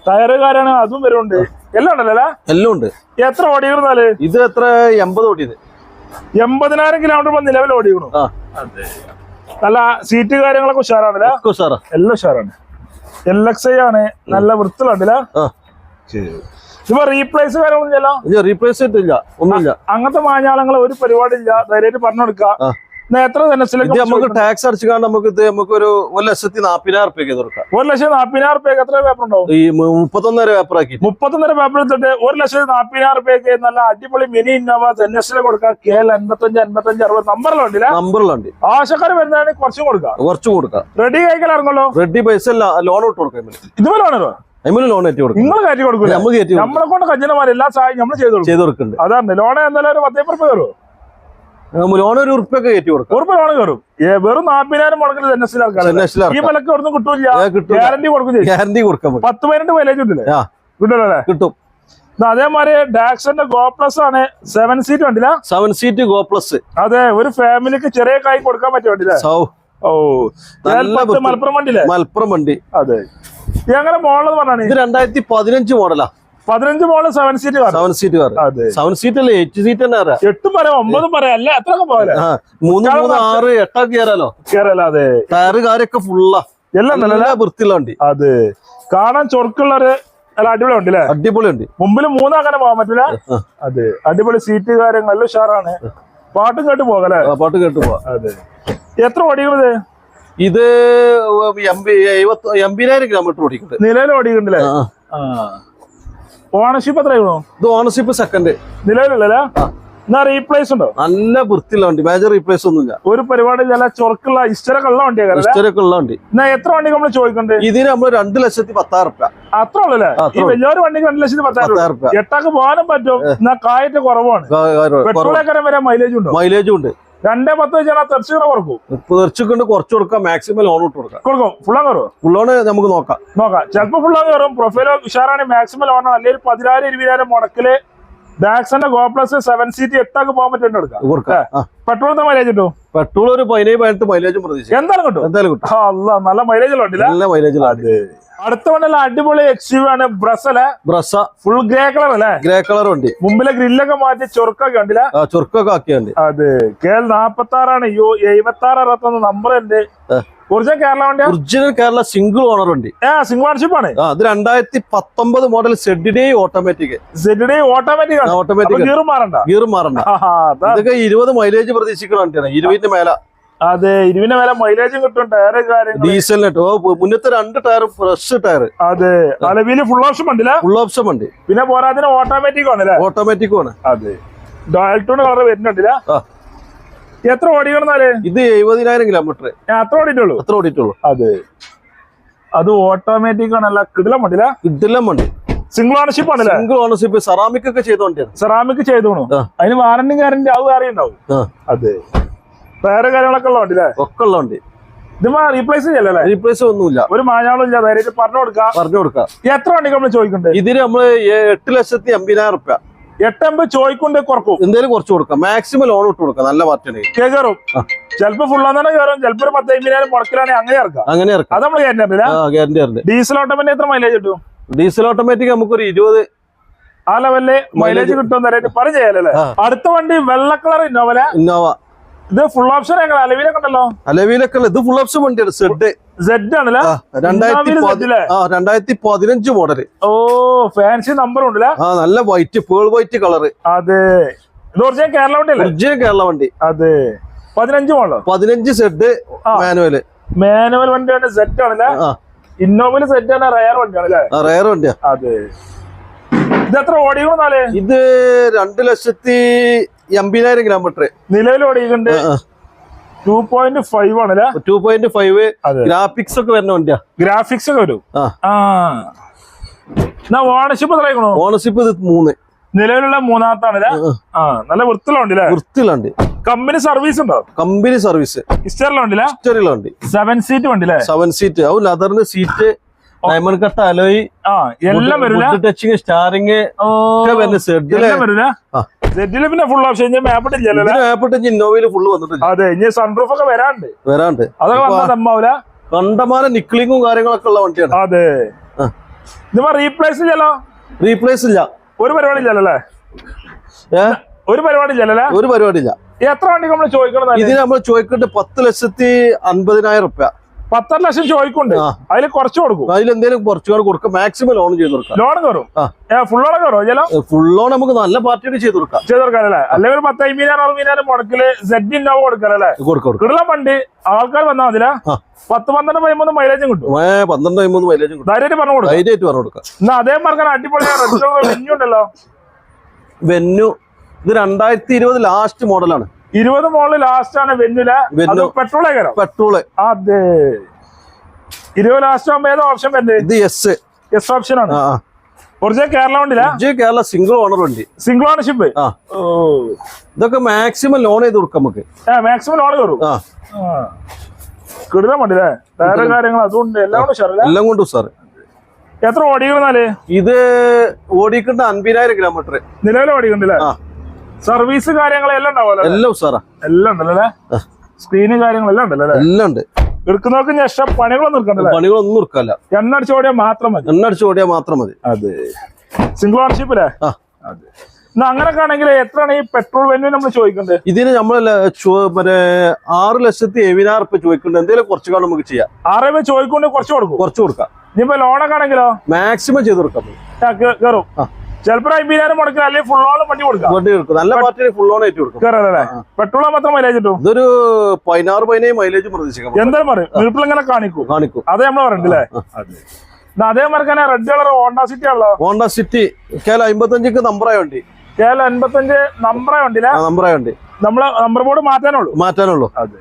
ടയറ് കാര്യമാണ് അതും വരുന്നുണ്ട്. എല്ലാം ഉണ്ടല്ലോ. എല്ലാം ഉണ്ട്. എത്ര ഓടിയിരുന്നാല്? ഇത് എത്ര 80 ഓടിയത്. 80,000 കിലോമീറ്റർ നിലവിൽ ഓടിക്കണു. നല്ല സീറ്റ് കാര്യങ്ങളൊക്കെ ഉഷാറാണല്ലേ? എല്ലാം ഉഷാറാണ്. LXI ആണ്. നല്ല വൃത്തിലുണ്ടല്ലേ? ഇപ്പൊ റീപ്ലേസ് കാര്യങ്ങളൊന്നും റീപ്ലേസ് ഒന്നുമില്ല. അങ്ങനത്തെ മാഞ്ഞാളങ്ങൾ ഒരു പരിപാടി ഇല്ല. ധൈര്യമായിട്ട് പറഞ്ഞു കൊടുക്കാം. എത്ര നമുക്ക് ടാക്സ് അടിച്ചാൽ നമുക്ക് ഒരു 1,40,000 റുപ്യക്ക് കൊടുക്കാം. 1,40,000 റുപ്യക്ക് എത്ര പേപ്പർ ഉണ്ടാവും? ഈ 31 പേപ്പർ ആക്കി 31 പേപ്പർ എടുത്തിട്ട് 1,40,000 റുപ്യക്ക് നല്ല അടിപൊളി മിനി ഇന്നോവ സെന്നസ്റ്റിൽ കൊടുക്കാം. KL 55 55 60 നമ്പറിലുണ്ട്. ആശക്കാർ വരുന്നതാണെങ്കിൽ കുറച്ചും കൊടുക്കാം. റെഡി കഴിക്കാൻ ഇറങ്ങുള്ളൂ. റെഡി പൈസ ലോൺ ഇട്ട് കൊടുക്കാം. ഇതുപോലെ ആണല്ലോ ലോൺ കയറ്റി കൊടുക്കും. നിങ്ങൾ കയറ്റി കൊടുക്കും. നമ്മളെ കൊണ്ട് കഞ്ഞന്മാർ എല്ലാ സഹായം നമ്മൾ ചെയ്ത് കൊടുക്കുന്നുണ്ട്. അതാണ് ലോൺ എന്തായാലും ഒരു 10 പേപ്പർ കയറുമോ? ലോൺ ഒരു ഉറുപ്പൊക്കെ കയറ്റി കൊടുക്കും. ഉറുപ്പ് ലോൺ കയറും. വെറും 40,000 മുടക്കിൽ ഈ വിലക്ക് ഒന്നും കിട്ടൂല. ഗ്യാരണ്ടി കൊടുക്കും. ഗ്യാരണ്ടി കൊടുക്കാൻ 10-12 മൈലേജ് കിട്ടില്ലേ? കിട്ടുമല്ലേ? കിട്ടും. അതേമാതിരി ഡാക്സന്റെ ഗോ പ്ലസ് ആണ് 7 സീറ്റ് വണ്ടിയില്ല. 7 സീറ്റ് ഗോ പ്ലസ്. അതെ, ഒരു ഫാമിലിക്ക് ചെറിയ കായ് കൊടുക്കാൻ പറ്റിയ വണ്ടിയില്ലേ? ഓ, മലപ്പുറം വണ്ടിയില്ലേ? മലപ്പുറം വണ്ടി. അതെ. എങ്ങനെ മോഡൽ പറഞ്ഞാണ്? ഇത് 2015 മോഡലാ. 15 model 7 seat car. 7 seat car. 7 seat അല്ലേ? 8 സീറ്റ് തന്നെ അറിയാം. 8 പറയാം, 9 പറയാം. അല്ല, എത്രയൊക്കെ പോലെ 3, 6, 8 കയറാലോ. അതെ, ടയറ് കാര്യൊക്കെ ഫുള്ളാ. എല്ലാം നല്ല വൃത്തിയുള്ള വണ്ടി. അതെ, കാണാൻ ചൊറുക്കുള്ള ഒരു അടിപൊളി വണ്ടി അല്ലേ? അടിപൊളി വണ്ടി. മുമ്പിൽ 3 അങ്ങനെ പോകാൻ പറ്റില്ല. അതെ, അടിപൊളി സീറ്റ് കാര്യങ്ങൾ നല്ല ഉഷാറാണ്. പാട്ടും കേട്ട് പോകല്ലേ? പാട്ട് കേട്ട് പോവാ. അതെ. എത്ര ഓടിക്കുന്നത്? ഇത് 80,000 കിലോമീറ്റർ ഓടിക്കുന്നുണ്ട്. നിലവിൽ ഓടിക്കുന്നുണ്ടല്ലേ? ഓണർഷിപ്പ് എത്രയാണോ? ഇത് ഓണർഷിപ്പ് സെക്കൻഡ്. നിലവിലല്ലേ? എന്നാ റീപ്ലേസ് ഉണ്ടോ? നല്ല വൃത്തിയുള്ള വണ്ടി. മേജർ റീപ്ലേസ് ഒന്നുമില്ല. ഒരു പരിപാടി നല്ല ചൊറക്കുള്ള ഇസ്റ്ററൊക്കെ ഉള്ള വണ്ടിയാണ്. ഇസ്റ്ററൊക്കെ ഉള്ള വണ്ടി. എന്നാ എത്ര വണ്ടി നമ്മൾ ചോദിക്കണ്ടേ? ഇതിന് നമ്മൾ 2,10,000 അത്ര ഉള്ളല്ലേ? ഈ വലിയൊരു വണ്ടിക്ക് 2,10,000. 8 പോകാനും പറ്റും. എന്നാ കായറ്റ് കുറവാണ്. പെട്രോളേക്കാരം വരെ മൈലേജ് ഉണ്ടോ? മൈലേജും ഉണ്ട്. 2.10 വെച്ചാൽ തെർച്ചുകളെ കുറക്കും. തെർച്ചുകൊണ്ട് കുറച്ച് കൊടുക്കാം. മാക്സിമം ലോൺ ഇട്ട് കൊടുക്കാം. കൊടുക്കും. ഫുള്ളാൻ കയറും. ഫുള്ളോണ് നമുക്ക് നോക്കാം. ചിലപ്പോൾ ഫുള്ളാൻ കയറും. പ്രൊഫൈലോ ഉഷാറാണ്. മാക്സിമം ലോൺ അല്ലെങ്കിൽ 10,000-20,000 മുടക്കില് ഡാക്സന്റെ ഗോ പ്ലസ് 7 സീറ്റ് 8 പോകാൻ പറ്റും. പെട്രോൾ മൈലേജ് കിട്ടും. പെട്രോൾ ഒരു 17-18 മൈലേജും പ്രതീക്ഷിക്കും. എന്തായാലും കിട്ടും. എന്തായാലും കിട്ടും. നല്ല മൈലേജ് ഉണ്ടല്ല? നല്ല മൈലേജ്. അടുത്ത വണ്ടി അടിപൊളി XUV ആണ്. ബ്രസ ഫുൾ ഗ്രേ കളർ അല്ലേ? ഗ്രേ കളർ വണ്ടി. മുമ്പിലെ ഗ്രില്ലൊക്കെ മാറ്റി ചൊറുക്കൊക്കെ ഉണ്ടല്ലേ? ചൊറുക്കൊക്കെ ആക്കിയുണ്ട്. അതെ. KL 46 7661 നമ്പർ ഉണ്ട്. ഒറിജിനൽ കേരള വണ്ടി. ഒറിജിനൽ കേരള സിംഗിൾ ഓണർ വണ്ടി. സിംഗിൾ ഓണർഷിപ്പ് ആണ്. അത് 2019 model ZD automatic. Automatic. Automatic. Gear മാറണ്ട. ഇതൊക്കെ 20 മൈലേജ് പ്രതീക്ഷിക്കുന്ന വണ്ടിയാണ്. 20 മേല. അതെ, 20 മേലെ മൈലേജും കിട്ടും. ടയറ് കാര്യങ്ങൾ ഡീസലിന് മുന്നത്തെ 2 ടയർ ഫ്രഷ് ടയർ. അതെ, അലവില് ഫുൾ ഓപ്ഷൻ വണ്ടില്ല? ഫുൾ ഓപ്ഷൻ വണ്ടി. പിന്നെ പോരാതിന് ഓട്ടോമാറ്റിക് ആണല്ലേ? ഓട്ടോമാറ്റിക് ആണ്. അതെ, ഡാൽട്ടോൺ കളർ വരുന്നുണ്ടല്ല. എത്ര ഓടിക്കണമെന്നാല്? ഇത് 70,000 കിലോമീറ്റർ. അത്ര ഓടിയിട്ടുള്ളൂ? അത്ര ഓടിയിട്ടുള്ളൂ. അതെ, അത് ഓട്ടോമാറ്റിക് ആണല്ല? കിടിലം വണ്ടില്ല? കിടിലം വണ്ടി. സിംഗിൾ ഓണർഷിപ്പ് ആണല്ലേ? Single ownership. സെറാമിക് ഒക്കെ ചെയ്തോണ്ടിയാണ്. സെറാമിക് ചെയ്തോണു. അതിന് വാറന്റി ഗ്യാരണ്ടി അത് വേറെ ഉണ്ടാവും. അതെ, വേറെ കാര്യങ്ങളൊക്കെ ഉള്ള വണ്ടി. ഒക്കെ ഉള്ള വണ്ടി. ഇത് റീപ്ലേസ് ചെയ്യല്ലേ? റീപ്ലേസ് ഒന്നുമില്ല. ഒരു മാഞ്ഞാളും ഇല്ല. ധൈര്യമായിട്ട് പറഞ്ഞു കൊടുക്കാം. എത്ര വണ്ടി നമ്മൾ ചോദിക്കണ്ടേ? ഇതിന് നമ്മള് 8,80,000. 8,80,000 ചോദിക്കൊണ്ട് കുറക്കും. എന്തെങ്കിലും കുറച്ച് കൊടുക്കാം. മാക്സിമം ലോൺ ഇട്ട് കൊടുക്കാം. നല്ല പാർട്ടി കയറും. ചിലപ്പോ ഫുൾ തന്നെ കയറും. ചിലപ്പോ ഒരു 10,50,000 മുടക്കിലാണെങ്കിൽ അങ്ങനെ ഇറക്കാം. അങ്ങനെ ഇറക്കാം. അത് നമ്മൾ ഗ്യാരണ്ടി. ഡീസൽ ഓട്ടോമാറ്റിക് എത്ര മൈലേജ് കിട്ടും? ഡീസൽ ഓട്ടോമാറ്റിക് നമുക്കൊരു 20 ആ ലെവലില് മൈലേജ് കിട്ടും. പറഞ്ഞു ചെയ്യാലല്ലേ? അടുത്ത വണ്ടി വെള്ള കളർ ഇന്നോവ. ഇത് ഫുൾ ഓപ്ഷൻ അലവിലൊക്കെ ഉണ്ടല്ലോ? അലവിലൊക്കെ ഇത് ഫുൾ ഓപ്ഷൻ വണ്ടിയാണ്. സെഡ് ആണല്ലേ? 2015 മോഡല്. ഓ, ഫാൻസി നമ്പർ ഉണ്ടല്ലേ? നല്ല വൈറ്റ്, പേൾ വൈറ്റ് കളർ. അതെ, ഇത് ഒറിജിനൽ കേരള വണ്ടി അല്ലേ? ഒറിജിനൽ കേരള വണ്ടി. അതെ, 15 മോഡൽ. 15 സെഡ് മാനുവൽ വണ്ടിയാണ്. സെഡ് ആണല്ലേ? ഇന്നോവയില് സെഡ് ആണ്. റയർ വണ്ടിയാണല്ലേ? റയർ വണ്ടിയാ. അതെ. ഇത് എത്ര ഓടിക്കണമെന്നാല്? ഇത് 2,80,000 കിലോമീറ്റർ. നിലവിൽ ഓടിക്കുന്നുണ്ട്. 2.5 ആണല്ലേ? 2.5. ഗ്രാഫിക്സ് ഒക്കെ വരുന്ന വണ്ടിയാ. ഗ്രാഫിക്സ് ഒക്കെ വരും. ഓണർഷിപ്പ് എത്രയാണോ? ഓണർഷിപ്പ് ഇത് 3. നിലവിലുള്ള 3-ാമത്താണല്ലേ? നല്ല വൃത്തിയുള്ള വണ്ടി. വൃത്തിയുള്ള വണ്ടി. കമ്പനി സർവീസ് ഉണ്ടോ? Company service. ഹിസ്റ്ററിലുള്ള വണ്ടി. ഹിസ്റ്ററിലുള്ള വണ്ടി. 7 സീറ്റ് വണ്ടി. 7 സീറ്റ്. ലെതറിന് സീറ്റ്, ഡയമണ്ട് കട്ട് അലോയ് എല്ലാം വരില്ല. ടച്ചിങ്, സ്റ്റാറിങ് ഒക്കെ വരുന്ന സെഡില്. പിന്നെ ഫുൾ ഓപ്ഷൻ മാപ്പിട്ട് ഇന്നോവയില് ഫുള്ള് വന്നിട്ടില്ല. അതെ, ഇനി സൺറൂഫ് ഒക്കെ വരാണ്ട്. അതൊക്കെ കണ്ടമാനം നിക്ലിങ്ങും കാര്യങ്ങളൊക്കെ ഉള്ള വണ്ടിയാണ്. അതെ. റീപ്ലേസ് ചെയ്യലോ? റീപ്ലേസ് ഇല്ല. ഒരു പരിപാടി ഇല്ലല്ലേ? ഒരു പരിപാടി ഇല്ലല്ലേ? ഒരു പരിപാടി ഇല്ല. എത്ര വണ്ടി നമ്മൾ ചോദിക്കണം? ഇതിന് നമ്മൾ ചോദിക്കേണ്ടത് 10,50,000. 10 ലക്ഷം ചോദിക്കുന്നുണ്ട്. അതിൽ കുറച്ച് കൊടുക്കും. അതിൽ എന്തെങ്കിലും കുറച്ചുകൂടെ കൊടുക്കാം. മാക്സിമം ലോൺ ചെയ്ത് കൊടുക്കാം. ലോൺ കയറും. ഫുൾ ലോൺ കയറും. ഫുൾ ലോൺ നമുക്ക് നല്ല പാർട്ടിയോട് ചെയ്ത് കൊടുക്കാം. അല്ലേ? അല്ലെങ്കിൽ ഒരു 10,50,000-60,000 മുടക്കില് സെഡ് ഇന്നോവ കൊടുക്കാനല്ലേ? കിടല വണ്ടി. ആൾക്കാർ വന്നാൽ മതില്ല. 10-12 മൈലേജും കിട്ടും. 12-13 മൈലേജും കിട്ടും. ധൈര്യമായിട്ട് പറഞ്ഞു കൊടുക്കാം. ധൈര്യമായിട്ട് പറഞ്ഞു കൊടുക്കാം. എന്നാ അതേ പറഞ്ഞ അടിപൊളി വെന്യൂ ഉണ്ടല്ലോ. വെന്യൂ ഇത് 2020 ലാസ്റ്റ് മോഡലാണ്. 20 മോഡൽ ലാസ്റ്റ് ആണ് വെന്യൂല. പെട്രോളേ കയറാം. പെട്രോള്. അതെ, 20 ലാസ്റ്റ് ആകുമ്പോ ഏതോ ഓപ്ഷൻ വരുന്നത്? ഇത് എസ് ഓപ്ഷൻ ആണ്. ഒറിജിനൽ കേരള വണ്ടിയില്ല? കേരള സിംഗിൾ ഓണർ വണ്ടി. Single ownership. ആ ഇതൊക്കെ മാക്സിമം ലോൺ ചെയ്ത് കൊടുക്കാം നമുക്ക്. മാക്സിമം ലോൺ കയറും. കിടിലം വണ്ടിയില്ലേ? ടയറ് കാര്യങ്ങൾ അതുകൊണ്ട് എല്ലാം കൊണ്ടും സാർ. എത്ര ഓടിക്കണെന്നാല്? ഇത് ഓടിക്കേണ്ട 50,000 കിലോമീറ്റർ നിലവിൽ ഓടിക്കണ്ടല്ലേ? സർവീസ് കാര്യങ്ങളെല്ലാം ഉണ്ടാവുമല്ലോ? എല്ലാം സാറാ, എല്ലാം ഉണ്ടല്ലേ? സ്ക്രീന് കാര്യങ്ങളെല്ലാം ഉണ്ടല്ലേ? എല്ലാം ഉണ്ട്. എടുക്കുന്നവർക്ക് ശേഷം പണികളൊന്നും എടുക്കണ്ടല്ലേ? പണികളൊന്നും എടുക്കല്ല, എണ്ണ അടിച്ച് ഓടിയാൽ മാത്രം മതി. അതെ, സിംഗിൾ ഓണർഷിപ്പ് അല്ലേ? അതെ. അങ്ങനൊക്കെ ആണെങ്കിൽ എത്രയാണ് ഈ പെട്രോൾ വെന്യൂ നമ്മൾ ചോദിക്കുന്നത്? ഇതിന് നമ്മള് മറ്റേ 6,70,000 രൂപ ചോദിക്കുന്നുണ്ട്. എന്തെങ്കിലും കുറച്ച് കാണും നമുക്ക് ചെയ്യാം. 6,000 ചോദിക്കൊണ്ട് കുറച്ച് കൊടുക്കാം. ഇനിയിപ്പോ ലോണൊക്കെ ആണെങ്കിലോ മാക്സിമം ചെയ്ത് കൊടുക്കാം. കയറും. ചിലപ്പോ 50,000 മുടക്കുക, അല്ലെങ്കിൽ ഫുൾ ഓൺ വണ്ടി കൊടുക്കാം. നല്ല പാർട്ടി ഫുൾ ഓൺ ആയിട്ട് കൊടുക്കും. പെട്രോൾ മാത്രം മൈലേജ് കിട്ടും. ഇതൊരു 16-17 മൈലേജ് പ്രതീക്ഷിക്കാം. എന്തായാലും പറയും വീട്ടിൽ ഇങ്ങനെ കാണിക്കും. അതേ നമ്മള് പറയണ്ടല്ലേ? അതേമാതിരി തന്നെ റെഡ് കളർ ഹോണ്ട സിറ്റി ആണല്ലോ. ഹോണ്ട സിറ്റി KL 55 നമ്പറായ വണ്ടി. KL 55 നമ്പറായ വണ്ടി. നമ്മള് നമ്പർ ബോർഡ് മാറ്റാനുള്ളൂ. അതെ.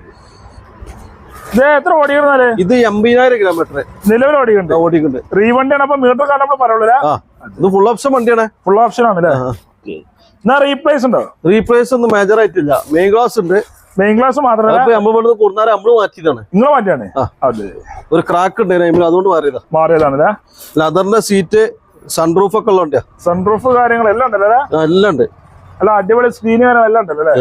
ഇത് എത്ര ഓടിക്കുന്നത്? ഇത് 80,000 കിലോമീറ്റർ നിലവിൽ ഓടിക്കുന്നുണ്ട്. റീവണ്ടിയാണ്. അപ്പൊ മീറ്റർ കാരണം നമ്മൾ പറയുള്ളൂ. ഇത് ഫുൾ ഓപ്ഷൻ വണ്ടിയാണ്. ഫുൾ ഓപ്ഷൻ ആണല്ലേ? എന്നാ റീപ്ലേസ് ഉണ്ടോ? റീപ്ലേസ് ഒന്നും മേജർ ആയിട്ടില്ല. മെയിൻ ഗ്ലാസ് ഉണ്ട്. മെയിൻ ഗ്ലാസ് മാത്രമല്ല, നമ്മള് മാറ്റിയതാണ്. നിങ്ങൾ മാറ്റിയാണ്? അതെ. ഒരു ക്രാക്ക് ഉണ്ട്, അതുകൊണ്ട് മാറിയതാണല്ലേ? ലെതറിന്റെ സീറ്റ്, സൺറൂഫ് ഒക്കെ ഉള്ള വണ്ടിയാ. സൺറൂഫ് കാര്യങ്ങളെല്ലാം ഉണ്ടല്ലേ? എല്ലാം ഉണ്ട്. അല്ല, അടിപൊളി സ്ക്രീൻ എല്ലാം ഉണ്ടല്ലേ?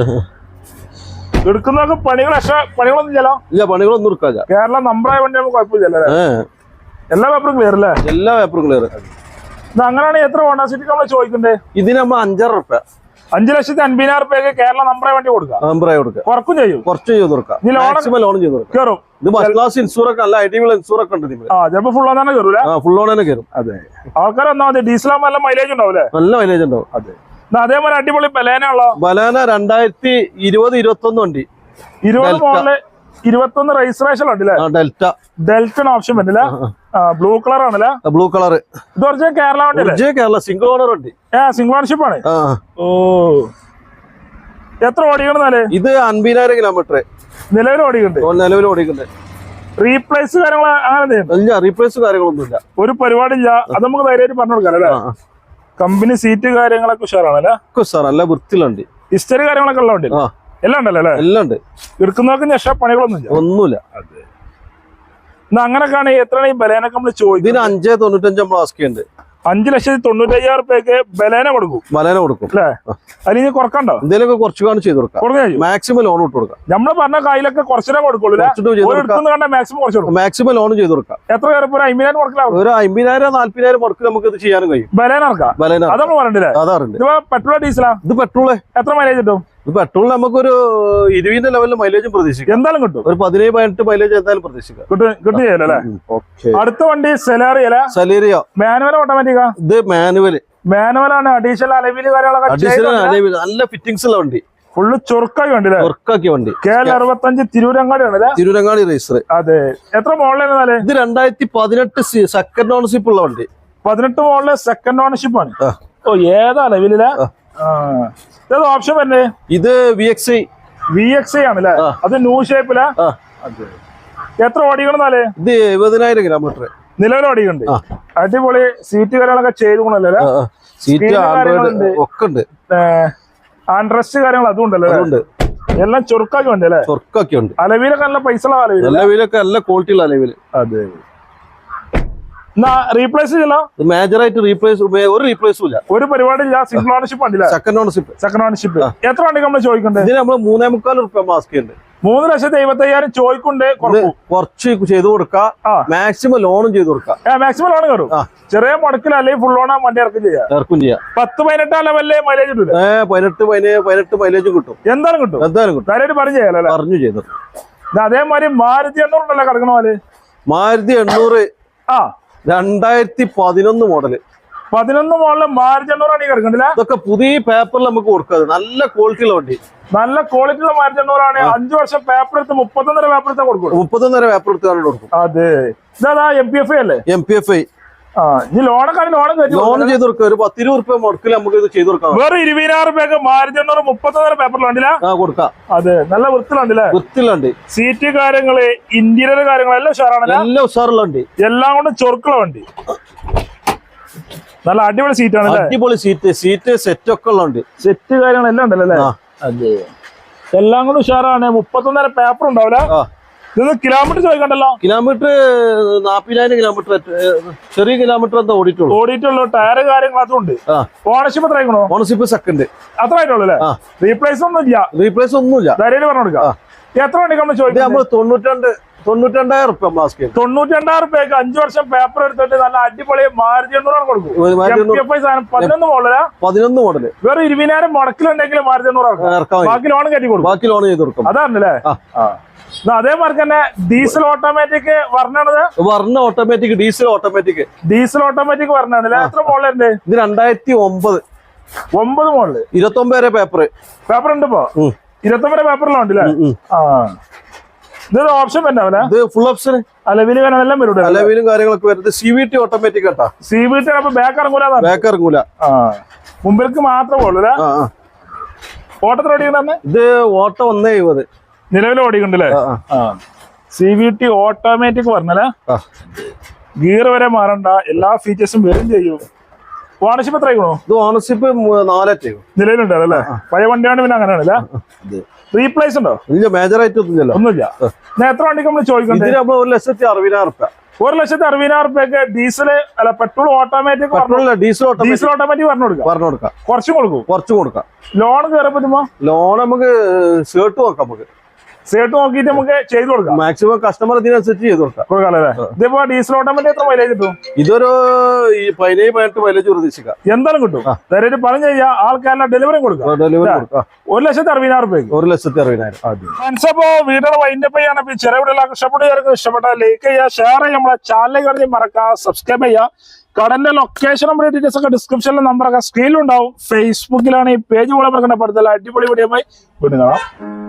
എടുക്കുന്നവർക്ക് പണികളൊന്നും ചെയ്യാലോ? ഇല്ല, പണികളൊന്നും എടുക്കാല്ല. കേരള നമ്പറായ വണ്ടി നമുക്ക് കുഴപ്പമില്ലല്ലേ? എല്ലാ പേപ്പറും ക്ലിയർ അല്ലേ? എല്ലാ പേപ്പറും ക്ലിയർ. അങ്ങനെയാണെങ്കിൽ എത്ര ഹോണ്ട സിറ്റിക്ക് നമ്മൾ ചോദിക്കണ്ടേ? ഇതിന് നമ്മൾ 5,000 രൂപ, 5,50,000 രൂപയ്ക്ക് കേരള നമ്പറായ വണ്ടി കൊടുക്കാം. കുറക്കും ചെയ്യും. കുറച്ച് ചെയ്ത് കൊടുക്കാം. ലോൺ ചെയ്ത് കയറും. ഇത് ഫസ്റ്റ് ക്ലാസ് ഇൻഷൂറൊക്കെ നല്ല ഐഡിയൽ ഇൻഷൂറൊക്കെ ഉണ്ട്. ചിലപ്പോ ഫുൾ ഓൺ തന്നെ കയറൂല? ഫുൾ ഓൺ തന്നെ കയറും. അതെ. ആൾക്കാർ വന്നാൽ മതി. ഡീസലാകുമ്പോ നല്ല മൈലേജ് ഉണ്ടാവും. നല്ല മൈലേജ് ഉണ്ടാവും. അതെ. അതേപോലെ അടിപൊളി ബലേന ഉള്ളോ? ബലേന 2020-21 വണ്ടി. 20 മോഡല് 21 രജിസ്ട്രേഷൻ ഉണ്ടല്ലേ? ഡെൽറ്റ ഓപ്ഷൻ പറ്റില്ല. ബ്ലൂ കളർ ആണല്ലേ? Blue colour. ഇത് ഒറിജിനൽ കേരള വണ്ടി. കേരള സിംഗിൾ ഓണർ വണ്ടി. സിംഗിൾ ഓണർഷിപ്പ് ആണ്. ഓ, എത്ര ഓടിക്കണെന്നാല്? ഇത് 50,000 കിലോമീറ്റർ നിലവിൽ ഓടിക്കുന്നുണ്ട്. റീപ്ലേസ് കാര്യങ്ങൾ അങ്ങനെ റീപ്ലേസ് കാര്യങ്ങളൊന്നുമില്ല. ഒരു പരിപാടിയില്ല. അത് നമുക്ക് ധൈര്യമായിട്ട് പറഞ്ഞു കൊടുക്കാം അല്ലേ? കമ്പനി സീറ്റ് കാര്യങ്ങളൊക്കെ ഉഷാറാണല്ലേ? നല്ല വൃത്തിയിലുണ്ട്. ഹിസ്റ്ററി കാര്യങ്ങളൊക്കെ ഉള്ള വണ്ടി എല്ലാം ഉണ്ടല്ലോ? എല്ലാം ഉണ്ട്. എടുക്കുന്നവർക്ക് ശേഷം പണികളൊന്നുമില്ല. അതെ. അങ്ങനൊക്കെയാണ്. എത്രയാണ് ഈ ബലേനൊക്കെ നമ്മൾ ചോദിക്കുന്നത്? 5,95 നമ്മൾ ആസ്ക് ചെയ്യുന്നുണ്ട്. 5,95,000 രൂപയ്ക്ക് ബലേന കൊടുക്കും അല്ലേ? അല്ലെങ്കിൽ കുറക്കണ്ടോ? എന്തെങ്കിലും കുറച്ച് കാണും ചെയ്ത് കൊടുക്കാം. മാക്സിമം ലോൺ ഇട്ട് കൊടുക്കാം. നമ്മള് പറഞ്ഞ കയ്യിലൊക്കെ കുറച്ചിനെ കൊടുക്കുള്ളൂ. മാക്സിമം ലോൺ ചെയ്ത് കൊടുക്കാം. എത്ര പേര്? 50,000 കൊടുക്കാം. ഒരു 50,000-40,000 മുടക്ക് നമുക്ക് ഇത് ചെയ്യാനും കഴിയും. ബലേന അത് നമ്മൾ പറഞ്ഞില്ലേ? അതാറുണ്ട്. പെട്രോൾ ഡീസലാ? ഇത് പെട്രോള്. എത്ര മൈലേജ് കിട്ടും? പെട്രോൾ നമുക്കൊരു 20 ലെവലിൽ മൈലേജും പ്രതീക്ഷിക്കാം. എന്തായാലും കിട്ടും. ഒരു 17-18 മൈലേജ് എന്തായാലും പ്രതീക്ഷിക്കാം. കിട്ടുകയല്ലേ? അടുത്ത വണ്ടി സെലേറിയോ. മാനുവൽ ഓട്ടോമാറ്റിക്കാ? ഇത് മാനുവലാണ്. അഡീഷണൽ അലവില് കാര്യങ്ങളൊക്കെ നല്ല ഫിറ്റിംഗ്സ് ഉള്ള വണ്ടി. ഫുള്ള് ചൊറുക്കാക്കി വണ്ടി. KL 65 തിരൂരങ്ങാടി ആണല്ലേ? തിരൂരങ്ങാടി രജിസ്റ്റർ. അതെ. എത്ര മോഡലാണ് ഇത്? 2018 സെക്കൻഡ് ഓണർഷിപ്പ് ഉള്ള വണ്ടി. 18 മോഡല് സെക്കൻഡ് ഓണർഷിപ്പ് ആണ്. ഓ, ഏതാ അലവിലെ ഓപ്ഷൻ തന്നെ? ഇത് VXI ആണല്ലേ? അത് ന്യൂ ഷേപ്പിലാ? എത്ര ഓടിക്കണെന്നാലേ? ഇത് 70,000 കിലോമീറ്റർ നിലവിൽ ഓടിക്കുന്നുണ്ട്. അടിപൊളി. സീറ്റ് കാര്യങ്ങളൊക്കെ ചെയ്തുകൊണ്ടല്ലേ? ആൻഡ്രസ്റ്റ് കാര്യങ്ങൾ അതും ഉണ്ടല്ലോ? എല്ലാം ചൊറുക്കാക്കി ഉണ്ട് അല്ലേ? അലവിലൊക്കെ നല്ല പൈസ ഉള്ള അലവിലൊക്കെ നല്ല ക്വാളിറ്റി ഉള്ള അലവില്. അതെ. റീപ്ലേസ് ചെയ്യലോ? മേജറായിട്ട് ഒരു റീപ്ലേസും ഇല്ല. ഒരു പരിപാടിയില്ല. സിംഗിൾ ഓണർഷിപ്പ് ഉണ്ടല്ല? Second ownership. എത്ര വണ്ടി നമ്മൾ ചോദിക്കണ്ടേ? ഇതിന് നമ്മൾ 3.25 രൂപ മാസ്ക് ഉണ്ട്. 3,75,000 ചോദിക്കൊണ്ട് കുറച്ച് ചെയ്ത് കൊടുക്കാം. മാക്സിമം ലോണും ചെയ്ത് കൊടുക്കാം. മാക്സിമം ലോൺ കയറും. ചെറിയ മുടക്കിൽ അല്ലെങ്കിൽ ഫുൾ ഓൺ വണ്ടി ഇറക്കും ചെയ്യാം. 10-18 ലെവലിലെ മൈലേജ് കിട്ടും. 18 മൈലേജ് കിട്ടും. എന്തായാലും കിട്ടും. കാര്യമായിട്ട് പറഞ്ഞു ചെയ്യാലോ? പറഞ്ഞു ചെയ്തു. അതേമാതിരി മാരുതി 800 ഉണ്ടല്ലോ കിടക്കണ പോലെ? മാരുതി 800 2011 മോഡല്. 11 മോഡല് മാരുതി 800 ആണ് കിടക്കണ്ടില്ല? ഇതൊക്കെ പുതിയ പേപ്പറിൽ നമുക്ക് കൊടുക്കാതെ നല്ല ക്വാളിറ്റി ഉള്ള വണ്ടി. നല്ല ക്വാളിറ്റി ഉള്ള മാരുതി 800 ആണ്. 5 വർഷം പേപ്പർ എടുത്ത് 31.5 പേപ്പർ എടുത്താൽ കൊടുക്കും. 31.5 പേപ്പർ എടുത്ത് കൊടുക്കും. അതെ. ഇതാ MPFI അല്ലേ? MPFI. ലോൺ ചെയ്ത് കൊടുക്കുക. ഒരു 10-20 രൂപ മുടക്കിൽ നമുക്ക് ഇത് ചെയ്ത് കൊടുക്കാം. വേറെ 20,000 രൂപയ്ക്ക് മാരുതി 800 31 പേപ്പറിലുണ്ടല്ല? കൊടുക്കാം. അതെ. നല്ല വൃത്തിലുണ്ട്. സീറ്റ് കാര്യങ്ങള്, ഇന്റീരിയർ കാര്യങ്ങളെല്ലാം ഉഷാറാണല്ലോ? എല്ലാം ഉഷാറുള്ള വണ്ടി. എല്ലാം കൊണ്ട് ചൊറുക്കുള്ള വണ്ടി. നല്ല അടിപൊളി സീറ്റ് ആണ് അടിപൊളി സീറ്റ് സെറ്റ് ഒക്കെ ഉള്ളുണ്ട്. സെറ്റ് കാര്യങ്ങളെല്ലാം ഉണ്ടല്ലോ അല്ലേ? അതെ, എല്ലാം കൂടെ ഉഷാറാണ്. 31.5 പേപ്പർ ഉണ്ടാവില്ല. ഇത് കിലോമീറ്റർ ചോദിക്കണ്ടല്ലോ. കിലോമീറ്റർ 40,000 കിലോമീറ്റർ, ചെറിയ കിലോമീറ്റർ എന്താ ഓടിയിട്ടുള്ളൂ. ടയർ കാര്യങ്ങൾ അതും ഉണ്ട്. ഓണർഷിപ്പ് എത്ര ആയിക്കണോ? ഓണർഷിപ്പ് സെക്കൻഡ് അത്ര ആയിട്ടുള്ളൂ അല്ലേ? റീപ്ലേസ് ഒന്നുമില്ല. റീപ്ലേസ് ഒന്നുമില്ല. ധൈര്യം പറഞ്ഞു കൊടുക്കാം. എത്ര വണ്ടിക്ക് നമ്മൾ ചോദിക്കാം? നമ്മൾ 92,000 റുപ്യ മാസ്ക്. 92,000 റുപ്യക്ക് 5 വർഷം പേപ്പർ എടുത്തിട്ട് നല്ല അടിപൊളി മാരുതി 800 കൊടുക്കും. 11 മോഡലാ? 11 മോഡല്. വേറെ 20,000 മുടക്കിലുണ്ടെങ്കിൽ മാരുതി 800 ബാക്കി ലോൺ കയറ്റി കൊടുക്കും. ബാക്കി ലോൺ ചെയ്ത് കൊടുക്കും. അതാണല്ലേ? അതേമാതിരി തന്നെ ഡീസൽ ഓട്ടോമാറ്റിക് പറഞ്ഞത്. ഓട്ടോമാറ്റിക് ഡീസൽ ഓട്ടോമാറ്റിക് പറഞ്ഞാണല്ലേ? എത്ര മോഡലുണ്ട് ഇത്? 2009 മോഡല്. 29 പേപ്പർ ഉണ്ട് ഇപ്പൊ. 29 പേപ്പറിലാണ് ഉണ്ടല്ലേ? ഇതൊരു ഓപ്ഷൻ ഉണ്ടാവില്ല. ഇത് ഫുൾ ഓപ്ഷൻ. അലവിലും എല്ലാം വരും. അലവിലും കാര്യങ്ങളൊക്കെ വരുന്നത് CVT ഓട്ടോമാറ്റിക് കേട്ടാ. CVT ബാക്ക് ഇറങ്ങൂല. മുമ്പിലേക്ക് മാത്രമേ ഉള്ളൂ. ഓട്ടത്തിൽ ഓടിക്കണ്ടേ? ഇത് ഓട്ടം 1.70 നിലവിൽ ഓടിക്കണ്ടല്ലേ? CVT ഓട്ടോമാറ്റിക് പറഞ്ഞല്ലേ? ഗിയർ വരെ മാറണ്ട, എല്ലാ ഫീച്ചേഴ്സും വരും ചെയ്യും. ഓണർഷിപ്പ് എത്ര ആയിക്കണോ? ഇത് ഓണർഷിപ്പ് 4 നിലവിലുണ്ടല്ലേ? പഴയ വണ്ടിയാണ് പിന്നെ അങ്ങനെയാണല്ലേ? റീപ്ലേസ് ഉണ്ടോ? ഇല്ല, മേജർ ആയിട്ട് ഒന്നുമില്ല. എത്ര വണ്ടിക്ക് നമ്മൾ ചോദിക്കുന്നത്? 1,60,000 റുപ്യ. 1,60,000 റുപ്യക്ക് ഡീസൽ അല്ല പെട്രോൾ ഓട്ടോമാറ്റിക് ഡീസൽ ഓട്ടോമാറ്റിക് പറഞ്ഞു കൊടുക്കാം. കുറച്ചും കൊടുക്കാം. ലോൺ കയറാൻ പറ്റുമോ? ലോൺ നമുക്ക് ഷേർട്ട് നോക്കാം. നമുക്ക് സേട്ട് നോക്കിയിട്ട് നമുക്ക് ചെയ്ത് കൊടുക്കാം. മാക്സിമം കസ്റ്റമർ ഇതിനനുസരിച്ച് ചെയ്ത് കൊടുക്കാം. ഇതിപ്പോ ഡീസൽ ഓട്ടോമാറ്റിക് എത്ര മൈലേജ് കിട്ടും? ഇതൊരു 17-18 മൈലേജ് പ്രതീക്ഷിക്കാം. എന്തായാലും കിട്ടും. ധൈര്യമായിട്ട് പറഞ്ഞു കഴിഞ്ഞാൽ ആൾക്കാരുടെ ഡെലിവറി കൊടുക്കാം. 1,60,000 റുപ്യക്ക്. 1,60,000. അപ്പോ വീഡിയോ വൈൻഡപ്പ് ചെയ്യാണ്. ചെറിയ വീഡിയോ ഇഷ്ടപ്പെട്ട ലൈക്ക് ചെയ്യുക, ഷെയർ ചെയ്യുക, നമ്മളെ ചാനലിൽ മറക്കുക, സബ്സ്ക്രൈബ് ചെയ്യുക. കടന്റെ ലൊക്കേഷൻ നമ്പർ ഡീറ്റെയിൽസ് ഒക്കെ ഡിസ്ക്രിപ്ഷനിൽ നമ്പറൊക്കെ സ്ക്രീനിലുണ്ടാവും. ഫേസ്ബുക്കിലാണ് ഈ പേജ് പോലെ മറക്കണ്ട. അടിപൊളി വീഡിയോ വീണ്ടും കാണാം.